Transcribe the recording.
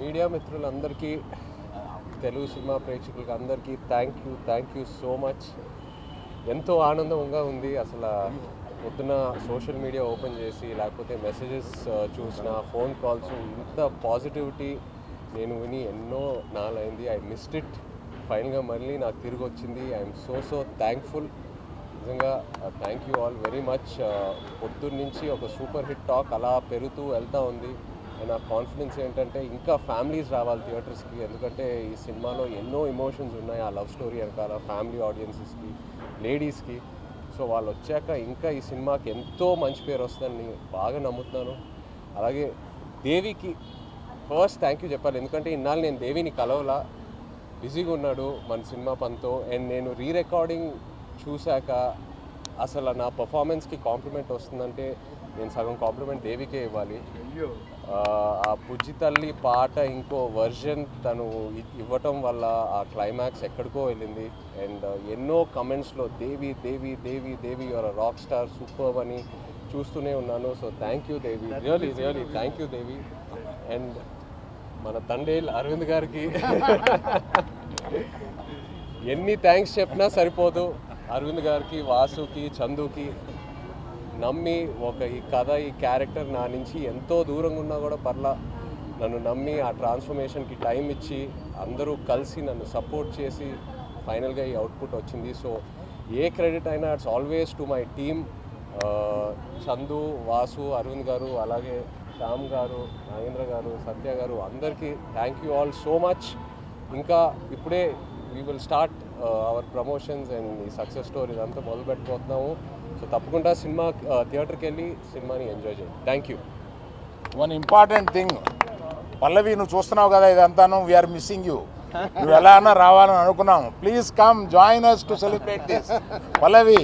Media మిత్రులందరికీ, Telugu cinema ప్రేక్షకులకి అందరికీ థ్యాంక్ యూ సో మచ్. ఎంతో ఆనందంగా ఉంది. అసలు పొద్దున సోషల్ మీడియా ఓపెన్ చేసి లేకపోతే మెసేజెస్ చూసిన, ఫోన్ కాల్స్, ఇంత పాజిటివిటీ నేను విని ఎన్నో నాలైంది. I missed it. ఫైనల్గా మళ్ళీ నాకు తిరిగి వచ్చింది. I'm so thankful. నిజంగా thank you all very much. పొద్దున్న నుంచి ఒక సూపర్ హిట్ టాక్ అలా పెరుగుతూ వెళ్తూ ఉంది. నా కాన్ఫిడెన్స్ ఏంటంటే ఇంకా ఫ్యామిలీస్ రావాలి థియేటర్స్కి, ఎందుకంటే ఈ సినిమాలో ఎన్నో ఎమోషన్స్ ఉన్నాయి. ఆ లవ్ స్టోరీ వెనకాల ఫ్యామిలీ ఆడియన్సెస్కి, లేడీస్కి. సో వాళ్ళు వచ్చాక ఇంకా ఈ సినిమాకి ఎంతో మంచి పేరు వస్తుందని బాగా నమ్ముతున్నాను. అలాగే దేవికి ఫస్ట్ థ్యాంక్ యూ చెప్పాలి, ఎందుకంటే ఇన్నాళ్ళు నేను దేవిని కలవలా, బిజీగా ఉన్నాడు మన సినిమా పనితో. అండ్ నేను రికార్డింగ్ చూశాక అసలు నా పర్ఫార్మెన్స్కి కాంప్లిమెంట్ వస్తుందంటే నేను సగం కాంప్లిమెంట్ దేవికే ఇవ్వాలి. ఆ బుజ్జి తల్లి పాట ఇంకో వర్జన్ తను ఇవ్వటం వల్ల ఆ క్లైమాక్స్ ఎక్కడికో వెళ్ళింది. అండ్ ఎన్నో కమెంట్స్లో దేవి దేవి దేవి దేవి యువర్ రాక్ స్టార్, సూపర్ అని చూస్తూనే ఉన్నాను. So thank you Devi, really thank you Devi. And మన తండేల్ అరవింద్ గారికి ఎన్ని థ్యాంక్స్ చెప్పినా సరిపోదు. అరవింద్ గారికి, వాసుకి, చందుకి నమ్మి ఈ కథ, ఈ క్యారెక్టర్ నా నుంచి ఎంతో దూరంగా ఉన్నా కూడా పర్లా నన్ను నమ్మి ఆ ట్రాన్స్ఫర్మేషన్కి టైం ఇచ్చి అందరూ కలిసి నన్ను సపోర్ట్ చేసి ఫైనల్గా ఈ అవుట్పుట్ వచ్చింది. సో ఏ క్రెడిట్ అయినా it's always to my team. Chandu, Vasu, Aravind garu, అలాగే శ్యామ్ గారు, నాగేంద్ర గారు, సత్య గారు, అందరికీ thank you all so much. ఇంకా ఇప్పుడే we will start our promotions and ఈ సక్సెస్ స్టోరీ ఇదంతా మొదలు పెట్టబోతున్నాము. సో తప్పకుండా సినిమా థియేటర్కి వెళ్ళి సినిమాని ఎంజాయ్ చేయండి. Thank you. One important thing, Pallavi నువ్వు చూస్తున్నావు కదా ఇదంతాను, వీఆర్ మిస్సింగ్ యూ. నువ్వు ఎలా అన్నా రావాలని అనుకున్నాము. Please come join us to celebrate this. Pallavi